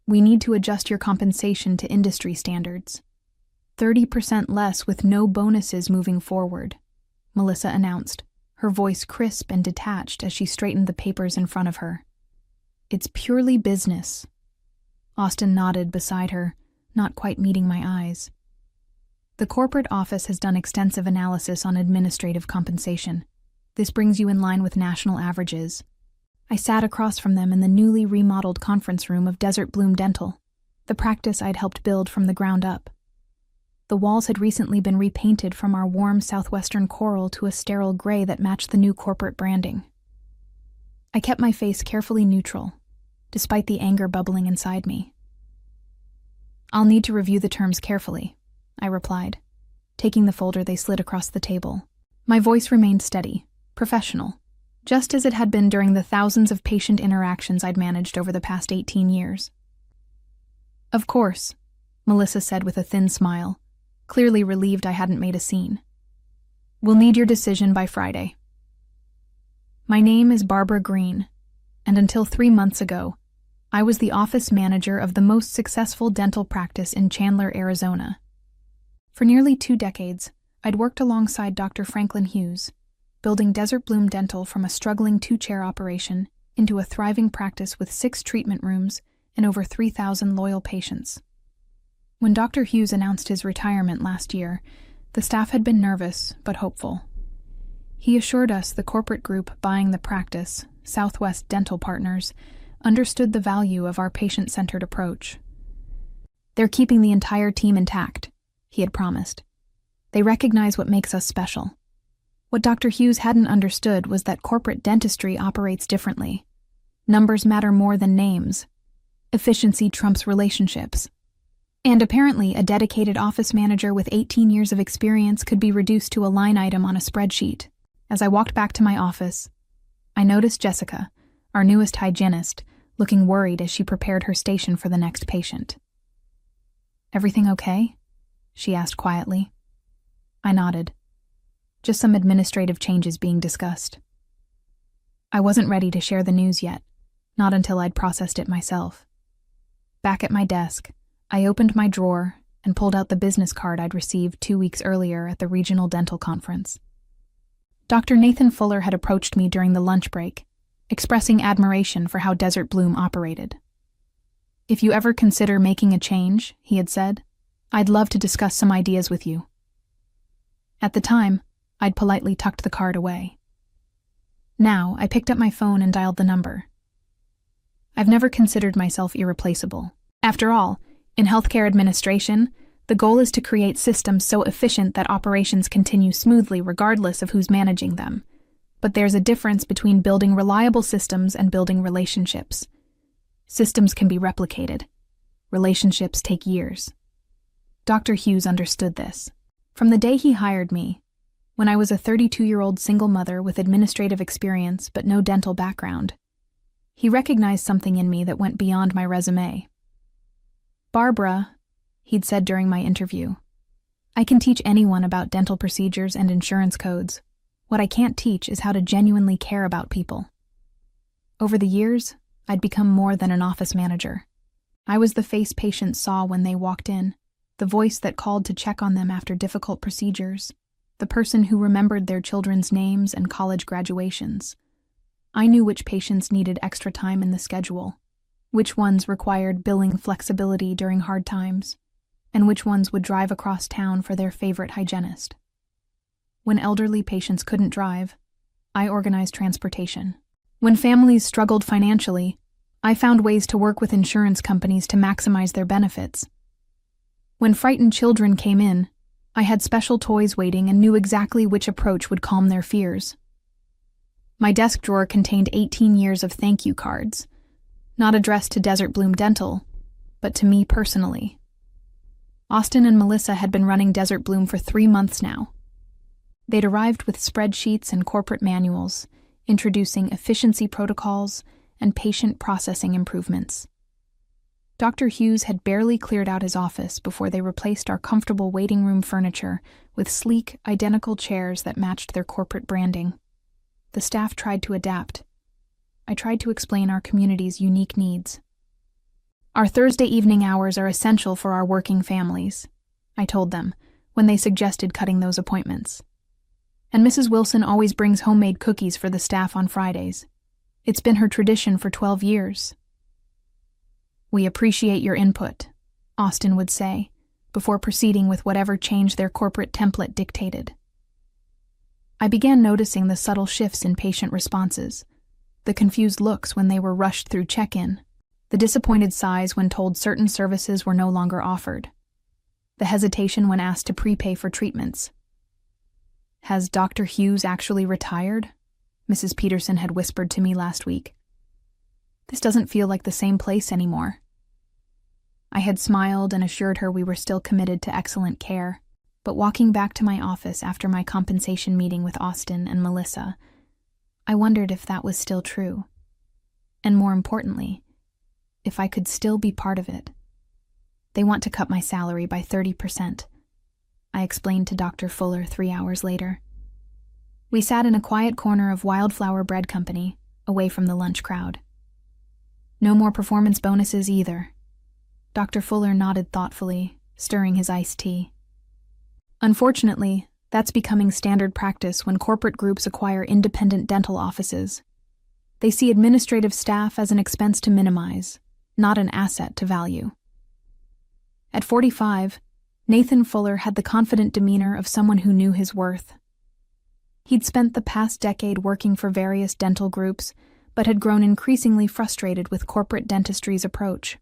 We need to adjust your compensation to industry standards. 30% less with no bonuses moving forward," Melissa announced, her voice crisp and detached as she straightened the papers in front of her. "It's purely business." Austin nodded beside her, not quite meeting my eyes. "The corporate office has done extensive analysis on administrative compensation. This brings you in line with national averages." I sat across from them in the newly remodeled conference room of Desert Bloom Dental, the practice I'd helped build from the ground up. The walls had recently been repainted from our warm southwestern coral to a sterile gray that matched the new corporate branding. I kept my face carefully neutral, despite the anger bubbling inside me. "I'll need to review the terms carefully," I replied, taking the folder they slid across the table. My voice remained steady, professional, just as it had been during the thousands of patient interactions I'd managed over the past 18 years. "Of course," Melissa said with a thin smile, clearly relieved I hadn't made a scene. "We'll need your decision by Friday." My name is Barbara Green, and until 3 months ago, I was the office manager of the most successful dental practice in Chandler, Arizona. For nearly 2 decades, I'd worked alongside Dr. Franklin Hughes, building Desert Bloom Dental from a struggling 2-chair operation into a thriving practice with 6 treatment rooms and over 3,000 loyal patients. When Dr. Hughes announced his retirement last year, the staff had been nervous but hopeful. He assured us the corporate group buying the practice, Southwest Dental Partners, understood the value of our patient-centered approach. "They're keeping the entire team intact," he had promised. "They recognize what makes us special." What Dr. Hughes hadn't understood was that corporate dentistry operates differently. Numbers matter more than names. Efficiency trumps relationships. And apparently, a dedicated office manager with 18 years of experience could be reduced to a line item on a spreadsheet. As I walked back to my office, I noticed Jessica, our newest hygienist, looking worried as she prepared her station for the next patient. "Everything okay?" she asked quietly. I nodded. Just some administrative changes being discussed. I wasn't ready to share the news yet, not until I'd processed it myself. Back at my desk, I opened my drawer and pulled out the business card I'd received 2 weeks earlier at the regional dental conference. Dr. Nathan Fuller had approached me during the lunch break, expressing admiration for how Desert Bloom operated. "If you ever consider making a change," he had said, "I'd love to discuss some ideas with you." At the time, I'd politely tucked the card away. Now, I picked up my phone and dialed the number. I've never considered myself irreplaceable. After all, in healthcare administration, the goal is to create systems so efficient that operations continue smoothly regardless of who's managing them. But there's a difference between building reliable systems and building relationships. Systems can be replicated. Relationships take years. Dr. Hughes understood this. From the day he hired me, when I was a 32-year-old single mother with administrative experience but no dental background, he recognized something in me that went beyond my resume. "Barbara," he'd said during my interview, "I can teach anyone about dental procedures and insurance codes. What I can't teach is how to genuinely care about people." Over the years, I'd become more than an office manager. I was the face patients saw when they walked in, the voice that called to check on them after difficult procedures, the person who remembered their children's names and college graduations. I knew which patients needed extra time in the schedule, which ones required billing flexibility during hard times, and which ones would drive across town for their favorite hygienist. When elderly patients couldn't drive, I organized transportation. When families struggled financially, I found ways to work with insurance companies to maximize their benefits. When frightened children came in, I had special toys waiting and knew exactly which approach would calm their fears. My desk drawer contained 18 years of thank you cards, not addressed to Desert Bloom Dental, but to me personally. Austin and Melissa had been running Desert Bloom for 3 months now. They'd arrived with spreadsheets and corporate manuals, introducing efficiency protocols and patient processing improvements. Dr. Hughes had barely cleared out his office before they replaced our comfortable waiting room furniture with sleek, identical chairs that matched their corporate branding. The staff tried to adapt. I tried to explain our community's unique needs. Our Thursday evening hours are essential for our working families, I told them, when they suggested cutting those appointments. And Mrs. Wilson always brings homemade cookies for the staff on Fridays. It's been her tradition for 12 years. We appreciate your input, Austin would say, before proceeding with whatever change their corporate template dictated. I began noticing the subtle shifts in patient responses, the confused looks when they were rushed through check-in, the disappointed sighs when told certain services were no longer offered, the hesitation when asked to prepay for treatments. "Has Dr. Hughes actually retired?" Mrs. Peterson had whispered to me last week. "This doesn't feel like the same place anymore." I had smiled and assured her we were still committed to excellent care, but walking back to my office after my compensation meeting with Austin and Melissa, I wondered if that was still true. And more importantly, if I could still be part of it. "They want to cut my salary by 30%, I explained to Dr. Fuller 3 hours later. We sat in a quiet corner of Wildflower Bread Company, away from the lunch crowd. "No more performance bonuses either." Dr. Fuller nodded thoughtfully, stirring his iced tea. "Unfortunately, that's becoming standard practice when corporate groups acquire independent dental offices. They see administrative staff as an expense to minimize, not an asset to value." At 45, Nathan Fuller had the confident demeanor of someone who knew his worth. He'd spent the past decade working for various dental groups, but had grown increasingly frustrated with corporate dentistry's approach.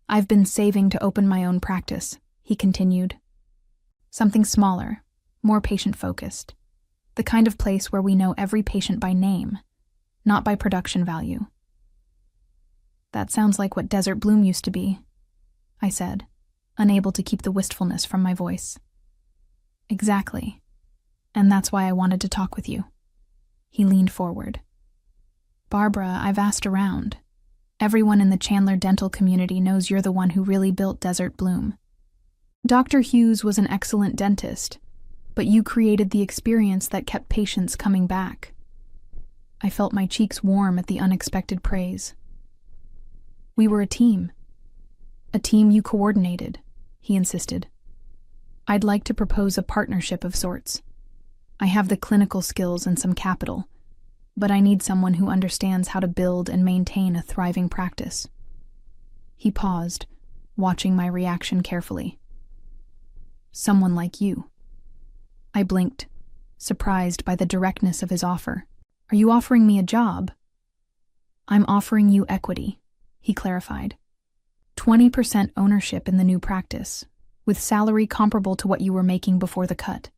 "I've been saving to open my own practice," he continued. "Something smaller, more patient-focused. The kind of place where we know every patient by name, not by production value." "That sounds like what Desert Bloom used to be," I said, unable to keep the wistfulness from my voice. "Exactly. And that's why I wanted to talk with you." He leaned forward. "Barbara, I've asked around. Everyone in the Chandler dental community knows you're the one who really built Desert Bloom. Dr. Hughes was an excellent dentist, but you created the experience that kept patients coming back." I felt my cheeks warm at the unexpected praise. "We were a team. A team you coordinated," he insisted. "I'd like to propose a partnership of sorts. I have the clinical skills and some capital, but I need someone who understands how to build and maintain a thriving practice." He paused, watching my reaction carefully. "Someone like you." I blinked, surprised by the directness of his offer. "Are you offering me a job?" "I'm offering you equity," he clarified. 20% ownership in the new practice, with salary comparable to what you were making before the cut.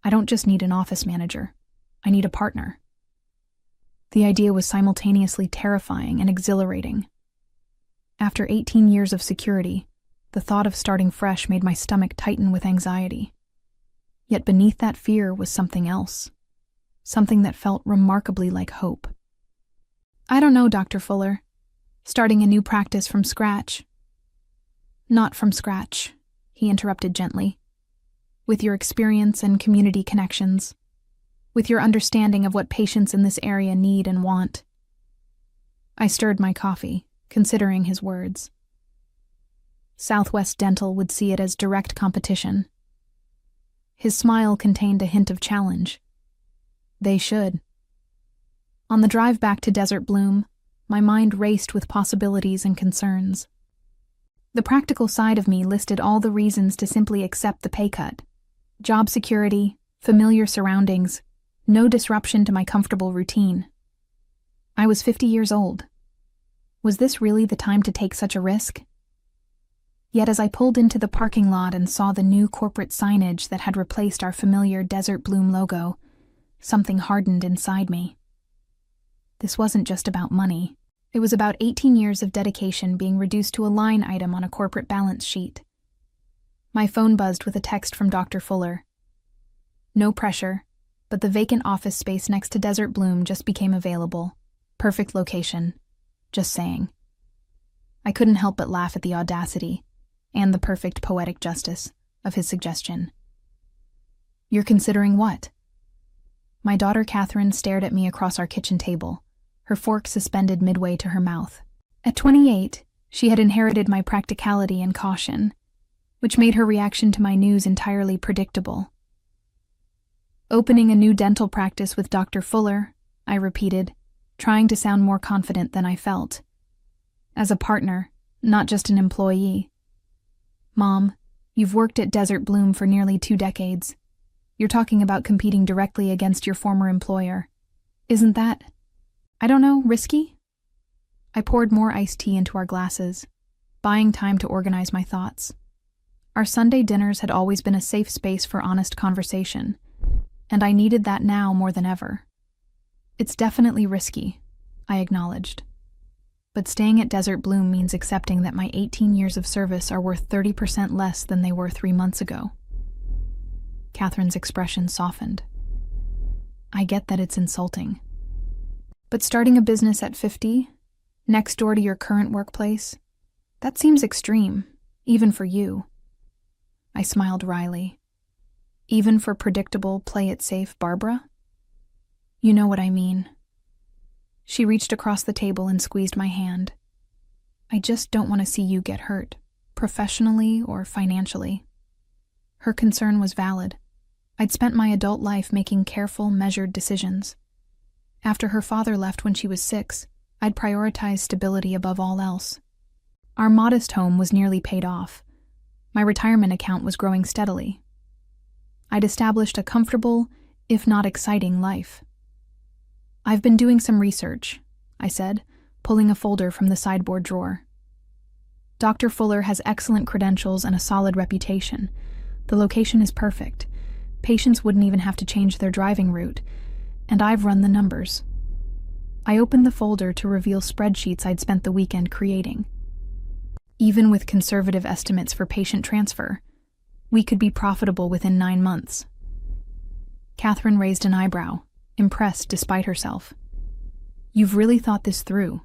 I don't just need an office manager. I need a partner." The idea was simultaneously terrifying and exhilarating. After 18 years of security, the thought of starting fresh made my stomach tighten with anxiety. Yet beneath that fear was something else, something that felt remarkably like hope. "I don't know, Dr. Fuller. Starting a new practice from scratch." "Not from scratch," he interrupted gently. "With your experience and community connections. With your understanding of what patients in this area need and want." I stirred my coffee, considering his words. Southwest Dental would see it as direct competition. His smile contained a hint of challenge. They should. On the drive back to Desert Bloom, my mind raced with possibilities and concerns. The practical side of me listed all the reasons to simply accept the pay cut. Job security, familiar surroundings, no disruption to my comfortable routine. I was 50 years old. Was this really the time to take such a risk? Yet as I pulled into the parking lot and saw the new corporate signage that had replaced our familiar Desert Bloom logo, something hardened inside me. This wasn't just about money. It was about 18 years of dedication being reduced to a line item on a corporate balance sheet. My phone buzzed with a text from Dr. Fuller. No pressure, but the vacant office space next to Desert Bloom just became available. Perfect location. Just saying. I couldn't help but laugh at the audacity and the perfect poetic justice of his suggestion. "You're considering what?" My daughter Catherine stared at me across our kitchen table, her fork suspended midway to her mouth. "At 28, She had inherited my practicality and caution, which made her reaction to my news entirely predictable. "Opening a new dental practice with Dr. Fuller," I repeated, trying to sound more confident than I felt. "As a partner, not just an employee." "Mom, you've worked at Desert Bloom for nearly 2 decades. You're talking about competing directly against your former employer. Isn't that, I don't know, risky?" I poured more iced tea into our glasses, buying time to organize my thoughts. Our Sunday dinners had always been a safe space for honest conversation, and I needed that now more than ever. "It's definitely risky," I acknowledged. "But staying at Desert Bloom means accepting that my 18 years of service are worth 30% less than they were 3 months ago." Catherine's expression softened. "I get that it's insulting. But starting a business at 50, next door to your current workplace, that seems extreme, even for you." I smiled wryly. "Even for predictable, play-it-safe Barbara?" "You know what I mean." She reached across the table and squeezed my hand. "I just don't want to see you get hurt, professionally or financially." Her concern was valid. I'd spent my adult life making careful, measured decisions. After her father left when she was 6, I'd prioritized stability above all else. Our modest home was nearly paid off. My retirement account was growing steadily. I'd established a comfortable, if not exciting, life. "I've been doing some research," I said, pulling a folder from the sideboard drawer. "Dr. Fuller has excellent credentials and a solid reputation. The location is perfect. Patients wouldn't even have to change their driving route, and I've run the numbers." I opened the folder to reveal spreadsheets I'd spent the weekend creating. Even with conservative estimates for patient transfer, we could be profitable within 9 months. Catherine raised an eyebrow, impressed despite herself. "You've really thought this through."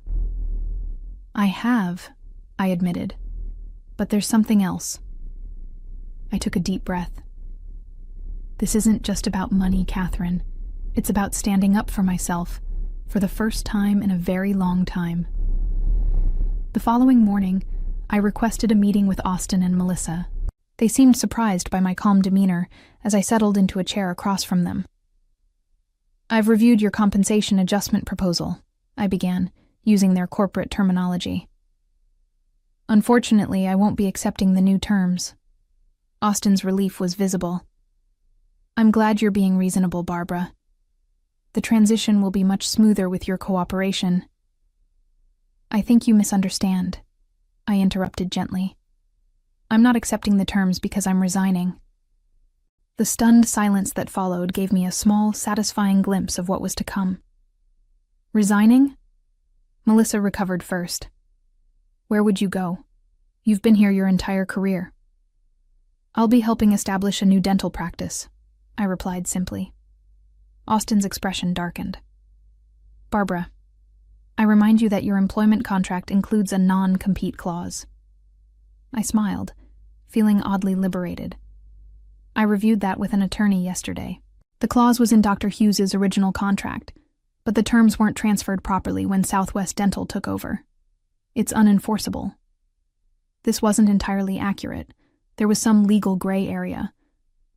"I have," I admitted, "but there's something else." I took a deep breath. "This isn't just about money, Catherine. It's about standing up for myself, for the first time in a very long time." The following morning, I requested a meeting with Austin and Melissa. They seemed surprised by my calm demeanor as I settled into a chair across from them. "I've reviewed your compensation adjustment proposal," I began, using their corporate terminology. "Unfortunately, I won't be accepting the new terms." Austin's relief was visible. "I'm glad you're being reasonable, Barbara. The transition will be much smoother with your cooperation." "I think you misunderstand," I interrupted gently. "I'm not accepting the terms because I'm resigning." The stunned silence that followed gave me a small, satisfying glimpse of what was to come. "Resigning?" Melissa recovered first. "Where would you go? You've been here your entire career." "I'll be helping establish a new dental practice," I replied simply. Austin's expression darkened. "Barbara, I remind you that your employment contract includes a non-compete clause." I smiled, feeling oddly liberated. I reviewed that with an attorney yesterday. The clause was in Dr. Hughes's original contract, but the terms weren't transferred properly when Southwest Dental took over. It's unenforceable. This wasn't entirely accurate. There was some legal gray area,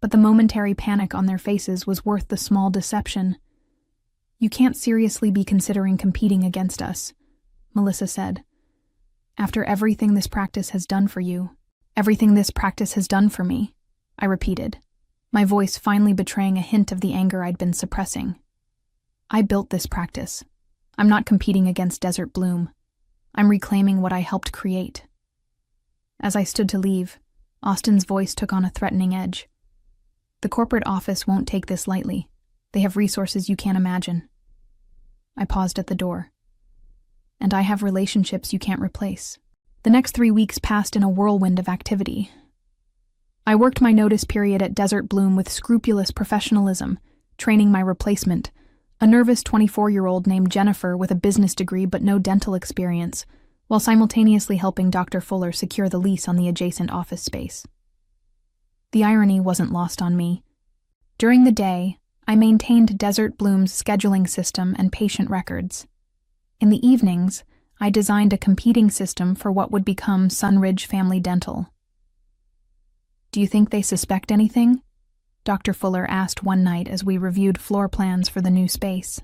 but the momentary panic on their faces was worth the small deception. "You can't seriously be considering competing against us," Melissa said. "After everything this practice has done for you, everything this practice has done for me," I repeated, my voice finally betraying a hint of the anger I'd been suppressing. "I built this practice. I'm not competing against Desert Bloom. I'm reclaiming what I helped create." As I stood to leave, Austin's voice took on a threatening edge. "The corporate office won't take this lightly. They have resources you can't imagine." I paused at the door. "And I have relationships you can't replace." The next 3 weeks passed in a whirlwind of activity. I worked my notice period at Desert Bloom with scrupulous professionalism, training my replacement, a nervous 24-year-old named Jennifer with a business degree but no dental experience, while simultaneously helping Dr. Fuller secure the lease on the adjacent office space. The irony wasn't lost on me. During the day, I maintained Desert Bloom's scheduling system and patient records. In the evenings, I designed a competing system for what would become Sunridge Family Dental. "Do you think they suspect anything?" Dr. Fuller asked one night as we reviewed floor plans for the new space.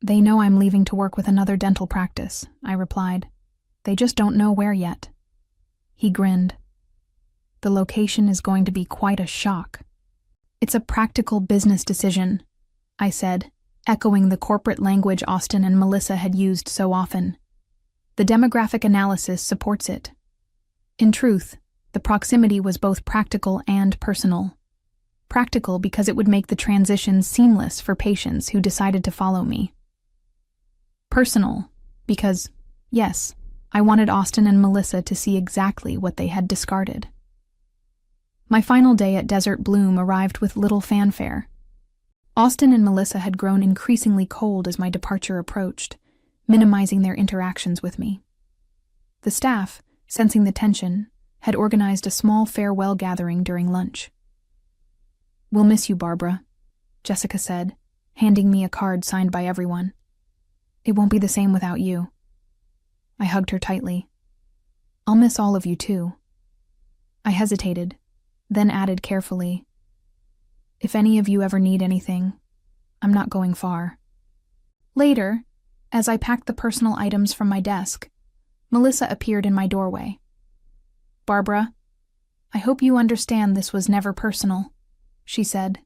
"They know I'm leaving to work with another dental practice," I replied. "They just don't know where yet." He grinned. "The location is going to be quite a shock." "It's a practical business decision," I said, echoing the corporate language Austin and Melissa had used so often. "The demographic analysis supports it." In truth, the proximity was both practical and personal. Practical because it would make the transition seamless for patients who decided to follow me. Personal because, yes, I wanted Austin and Melissa to see exactly what they had discarded. My final day at Desert Bloom arrived with little fanfare. Austin and Melissa had grown increasingly cold as my departure approached, minimizing their interactions with me. The staff, sensing the tension, had organized a small farewell gathering during lunch. "We'll miss you, Barbara," Jessica said, handing me a card signed by everyone. "It won't be the same without you." I hugged her tightly. "I'll miss all of you too." I hesitated, then added carefully, "If any of you ever need anything, I'm not going far." Later, as I packed the personal items from my desk, Melissa appeared in my doorway. "Barbara, I hope you understand this was never personal," she said,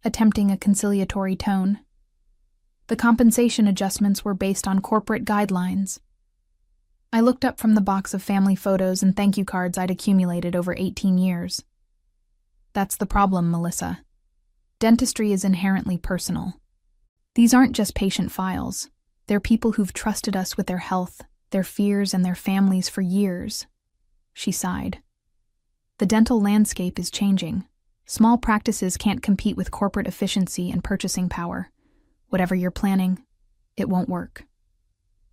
attempting a conciliatory tone. "The compensation adjustments were based on corporate guidelines." I looked up from the box of family photos and thank you cards I'd accumulated over 18 years. "That's the problem, Melissa. Dentistry is inherently personal. These aren't just patient files. They're people who've trusted us with their health, their fears, and their families for years." She sighed. "The dental landscape is changing. Small practices can't compete with corporate efficiency and purchasing power. Whatever you're planning, it won't work."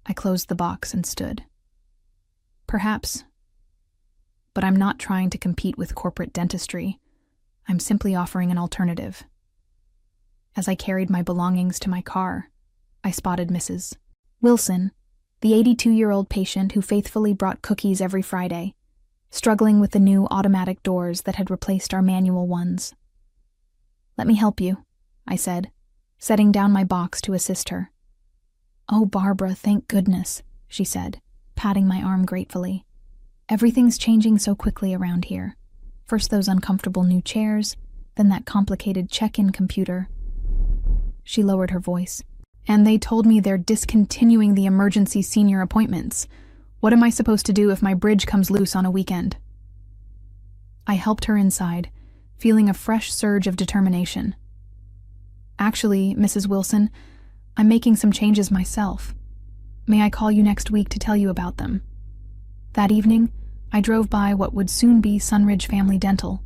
I closed the box and stood. "Perhaps. But I'm not trying to compete with corporate dentistry. I'm simply offering an alternative." As I carried my belongings to my car, I spotted Mrs. Wilson, the 82-year-old patient who faithfully brought cookies every Friday, struggling with the new automatic doors that had replaced our manual ones. "Let me help you," I said, setting down my box to assist her. "Oh, Barbara, thank goodness," she said, patting my arm gratefully. "Everything's changing so quickly around here. First those uncomfortable new chairs, then that complicated check-in computer." She lowered her voice. "And they told me they're discontinuing the emergency senior appointments. What am I supposed to do if my bridge comes loose on a weekend?" I helped her inside, feeling a fresh surge of determination. "Actually, Mrs. Wilson, I'm making some changes myself. May I call you next week to tell you about them?" That evening, I drove by what would soon be Sunridge Family Dental.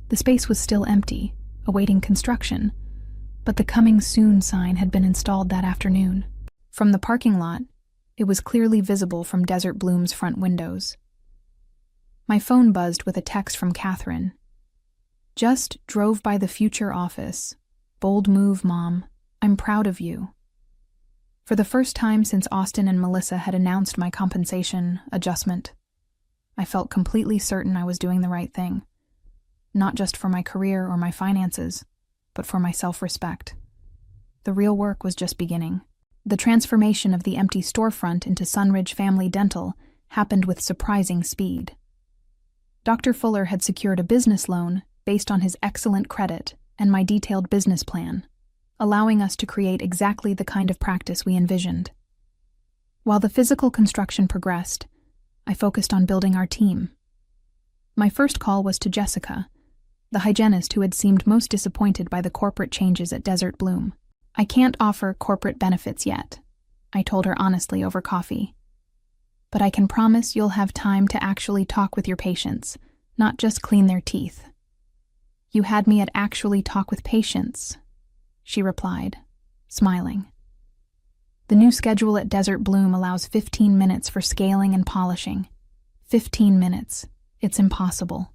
The space was still empty, awaiting construction, but the "coming soon" sign had been installed that afternoon. From the parking lot, it was clearly visible from Desert Bloom's front windows. My phone buzzed with a text from Catherine. "Just drove by the future office. Bold move, Mom. I'm proud of you." For the first time since Austin and Melissa had announced my compensation adjustment, I felt completely certain I was doing the right thing. Not just for my career or my finances, but for my self-respect. The real work was just beginning. The transformation of the empty storefront into Sunridge Family Dental happened with surprising speed. Dr. Fuller had secured a business loan based on his excellent credit and my detailed business plan, allowing us to create exactly the kind of practice we envisioned. While the physical construction progressed, I focused on building our team. My first call was to Jessica, the hygienist who had seemed most disappointed by the corporate changes at Desert Bloom. "I can't offer corporate benefits yet," I told her honestly over coffee. "But I can promise you'll have time to actually talk with your patients, not just clean their teeth." "You had me at actually talk with patients," she replied, smiling. "The new schedule at Desert Bloom allows 15 minutes for scaling and polishing. 15 minutes. It's impossible."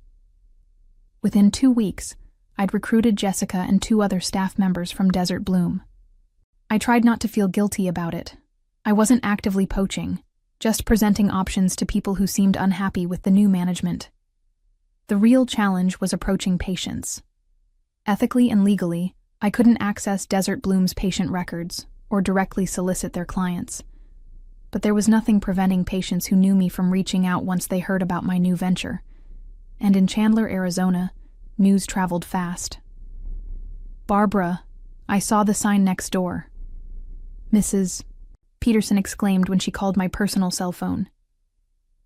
Within 2 weeks, I'd recruited Jessica and 2 other staff members from Desert Bloom. I tried not to feel guilty about it. I wasn't actively poaching, just presenting options to people who seemed unhappy with the new management. The real challenge was approaching patients. Ethically and legally, I couldn't access Desert Bloom's patient records or directly solicit their clients. But there was nothing preventing patients who knew me from reaching out once they heard about my new venture. And in Chandler, Arizona, news traveled fast. "Barbara, I saw the sign next door." Mrs. Peterson exclaimed when she called my personal cell phone.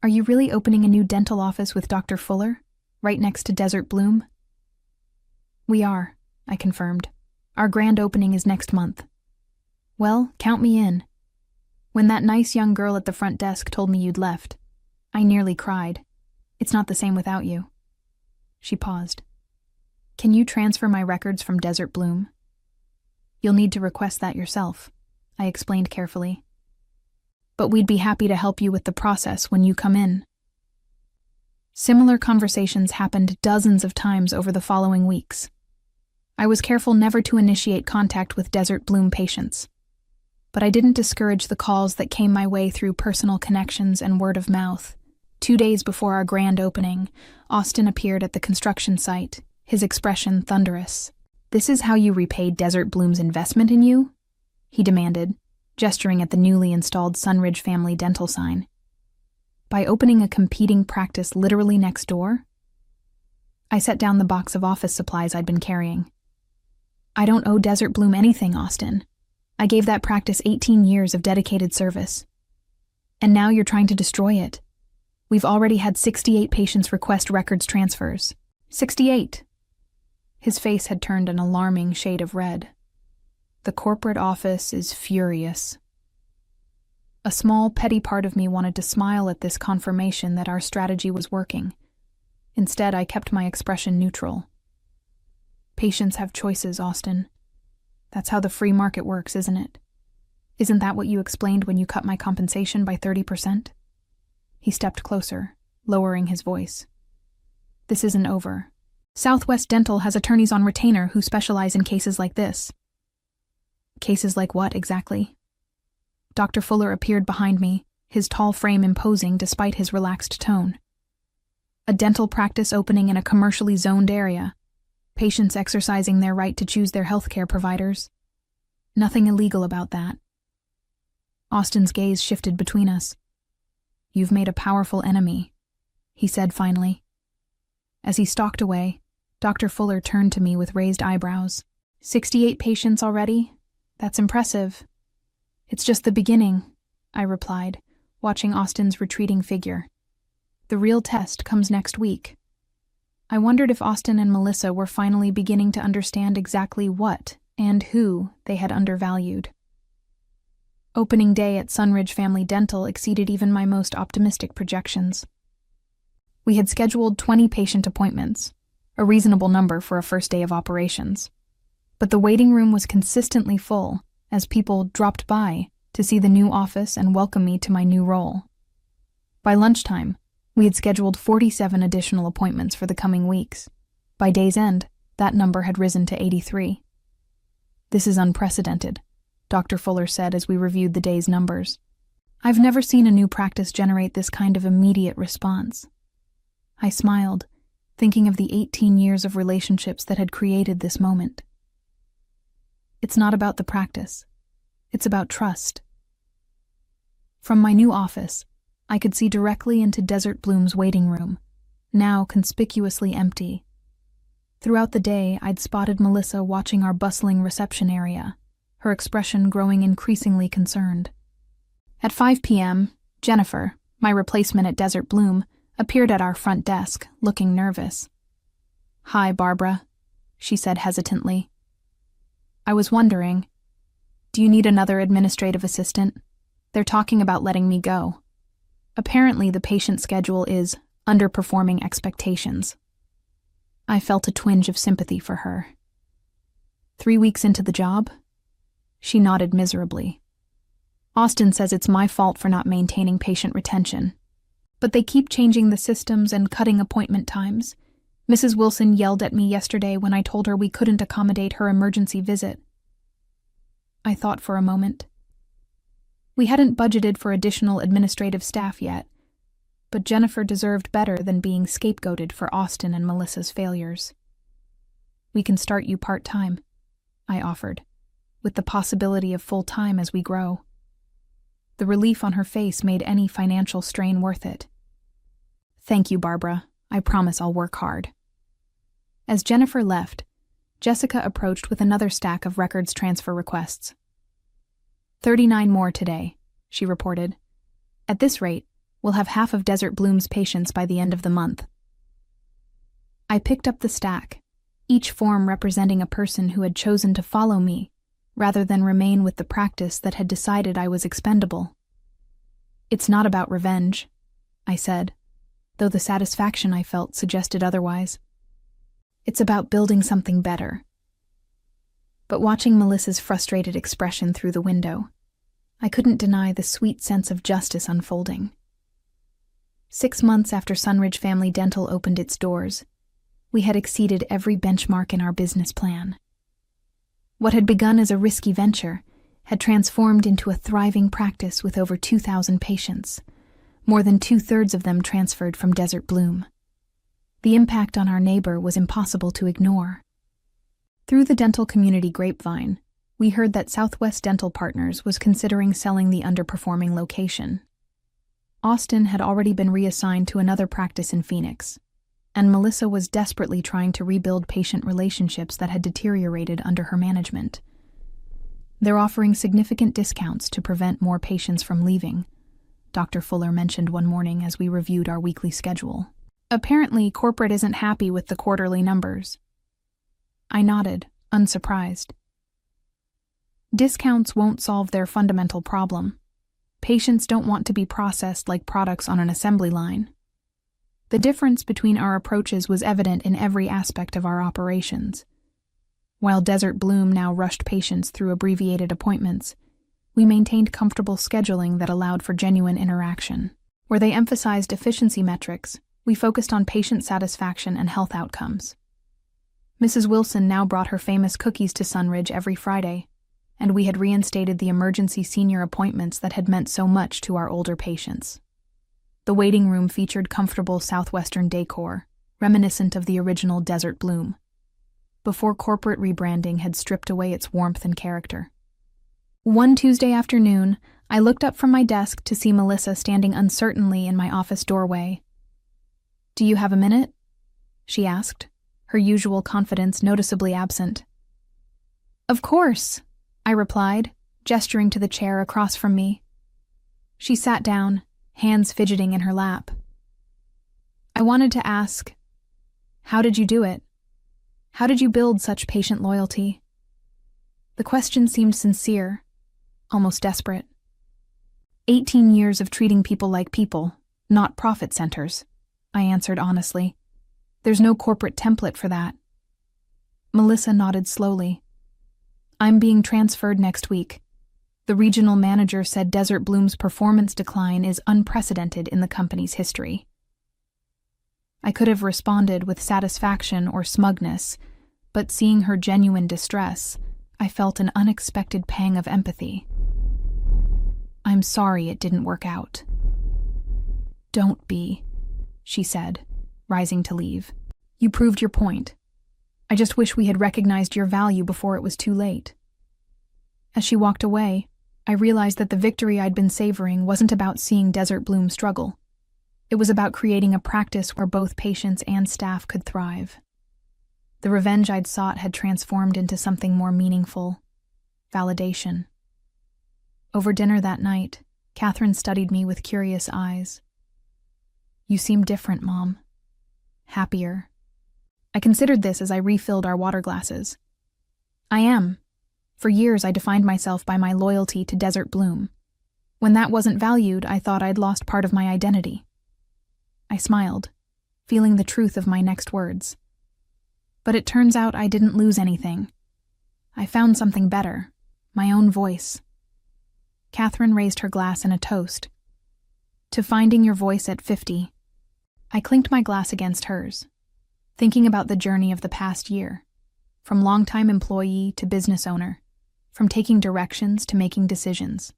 "Are you really opening a new dental office with Dr. Fuller, right next to Desert Bloom?" "We are," I confirmed. "Our grand opening is next month." "Well, count me in." When that nice young girl at the front desk told me you'd left, I nearly cried. "It's not the same without you." She paused. "Can you transfer my records from Desert Bloom?" "You'll need to request that yourself," I explained carefully. "But we'd be happy to help you with the process when you come in." Similar conversations happened dozens of times over the following weeks. I was careful never to initiate contact with Desert Bloom patients. But I didn't discourage the calls that came my way through personal connections and word of mouth. 2 days before our grand opening, Austin appeared at the construction site, his expression thunderous. "This is how you repaid Desert Bloom's investment in you?" he demanded, gesturing at the newly installed Sunridge Family Dental sign. "By opening a competing practice literally next door?" I set down the box of office supplies I'd been carrying. "I don't owe Desert Bloom anything, Austin. I gave that practice 18 years of dedicated service. And now you're trying to destroy it. We've already had 68 patients request records transfers. 68! His face had turned an alarming shade of red. "The corporate office is furious." A small, petty part of me wanted to smile at this confirmation that our strategy was working. Instead, I kept my expression neutral. "Patients have choices, Austin. That's how the free market works, isn't it? Isn't that what you explained when you cut my compensation by 30%? He stepped closer, lowering his voice. "This isn't over. Southwest Dental has attorneys on retainer who specialize in cases like this." "Cases like what, exactly?" Dr. Fuller appeared behind me, his tall frame imposing despite his relaxed tone. "A dental practice opening in a commercially zoned area. Patients exercising their right to choose their healthcare providers. Nothing illegal about that." Austin's gaze shifted between us. "You've made a powerful enemy," he said finally. As he stalked away, Dr. Fuller turned to me with raised eyebrows. 68 patients already? That's impressive." "It's just the beginning," I replied, watching Austin's retreating figure. "The real test comes next week." I wondered if Austin and Melissa were finally beginning to understand exactly what and who they had undervalued. Opening day at Sunridge Family Dental exceeded even my most optimistic projections. We had scheduled 20 patient appointments, a reasonable number for a first day of operations. But the waiting room was consistently full as people dropped by to see the new office and welcome me to my new role. By lunchtime, we had scheduled 47 additional appointments for the coming weeks. By day's end, that number had risen to 83. "This is unprecedented," Dr. Fuller said as we reviewed the day's numbers. "I've never seen a new practice generate this kind of immediate response." I smiled, thinking of the 18 years of relationships that had created this moment. "It's not about the practice. It's about trust." From my new office, I could see directly into Desert Bloom's waiting room, now conspicuously empty. Throughout the day, I'd spotted Melissa watching our bustling reception area, her expression growing increasingly concerned. At 5 p.m., Jennifer, my replacement at Desert Bloom, appeared at our front desk, looking nervous. "Hi, Barbara," she said hesitantly. "I was wondering, do you need another administrative assistant? They're talking about letting me go. Apparently, the patient schedule is underperforming expectations." I felt a twinge of sympathy for her. 3 weeks into the job? She nodded miserably. "Austin says it's my fault for not maintaining patient retention. But they keep changing the systems and cutting appointment times. Mrs. Wilson yelled at me yesterday when I told her we couldn't accommodate her emergency visit." I thought for a moment. We hadn't budgeted for additional administrative staff yet, but Jennifer deserved better than being scapegoated for Austin and Melissa's failures. "We can start you part-time," I offered, "with the possibility of full-time as we grow." The relief on her face made any financial strain worth it. "Thank you, Barbara. I promise I'll work hard." As Jennifer left, Jessica approached with another stack of records transfer requests. 39 more today," she reported. "At this rate, we'll have half of Desert Bloom's patients by the end of the month." I picked up the stack, each form representing a person who had chosen to follow me, rather than remain with the practice that had decided I was expendable. "It's not about revenge," I said, though the satisfaction I felt suggested otherwise. "It's about building something better." But watching Melissa's frustrated expression through the window, I couldn't deny the sweet sense of justice unfolding. 6 months after Sunridge Family Dental opened its doors, we had exceeded every benchmark in our business plan. What had begun as a risky venture had transformed into a thriving practice with over 2,000 patients, more than 2/3 of them transferred from Desert Bloom. The impact on our neighbor was impossible to ignore. Through the dental community grapevine, we heard that Southwest Dental Partners was considering selling the underperforming location. Austin had already been reassigned to another practice in Phoenix, and Melissa was desperately trying to rebuild patient relationships that had deteriorated under her management. "They're offering significant discounts to prevent more patients from leaving," Dr. Fuller mentioned one morning as we reviewed our weekly schedule. "Apparently, corporate isn't happy with the quarterly numbers." I nodded, unsurprised. Discounts won't solve their fundamental problem. Patients don't want to be processed like products on an assembly line. The difference between our approaches was evident in every aspect of our operations. While Desert Bloom now rushed patients through abbreviated appointments, we maintained comfortable scheduling that allowed for genuine interaction. Where they emphasized efficiency metrics, we focused on patient satisfaction and health outcomes. Mrs. Wilson now brought her famous cookies to Sunridge every Friday, and we had reinstated the emergency senior appointments that had meant so much to our older patients. The waiting room featured comfortable southwestern decor, reminiscent of the original Desert Bloom, before corporate rebranding had stripped away its warmth and character. One Tuesday afternoon, I looked up from my desk to see Melissa standing uncertainly in my office doorway. "Do you have a minute?" she asked, her usual confidence noticeably absent. "Of course," I replied, gesturing to the chair across from me. She sat down, hands fidgeting in her lap. "I wanted to ask, how did you do it? How did you build such patient loyalty?" The question seemed sincere, almost desperate. 18 years of treating people like people, not profit centers," I answered honestly. "There's no corporate template for that." Melissa nodded slowly. "I'm being transferred next week. The regional manager said Desert Bloom's performance decline is unprecedented in the company's history." I could have responded with satisfaction or smugness, but seeing her genuine distress, I felt an unexpected pang of empathy. "I'm sorry it didn't work out." "Don't be," she said, rising to leave. "You proved your point. I just wish we had recognized your value before it was too late." As she walked away, I realized that the victory I'd been savoring wasn't about seeing Desert Bloom struggle. It was about creating a practice where both patients and staff could thrive. The revenge I'd sought had transformed into something more meaningful: validation. Over dinner that night, Catherine studied me with curious eyes. "You seem different, Mom. Happier." I considered this as I refilled our water glasses. "I am. For years I defined myself by my loyalty to Desert Bloom. When that wasn't valued, I thought I'd lost part of my identity." I smiled, feeling the truth of my next words. But it turns out I didn't lose anything. I found something better: my own voice. Catherine raised her glass in a toast. "To finding your voice at 50. I clinked my glass against hers, thinking about the journey of the past year, from longtime employee to business owner, from taking directions to making decisions.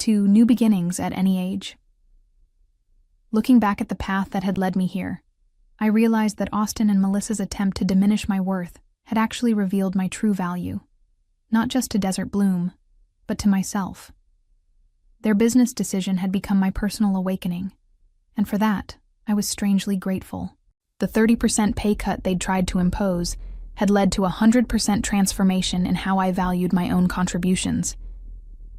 to new beginnings at any age. Looking back at the path that had led me here, I realized that Austin and Melissa's attempt to diminish my worth had actually revealed my true value, not just to Desert Bloom, but to myself. Their business decision had become my personal awakening, and for that, I was strangely grateful. The 30% pay cut they'd tried to impose had led to a 100% transformation in how I valued my own contributions.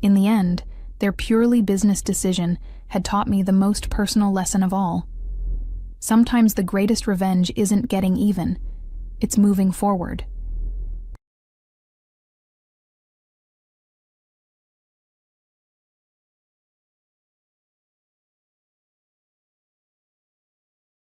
In the end, their purely business decision had taught me the most personal lesson of all. Sometimes the greatest revenge isn't getting even, it's moving forward.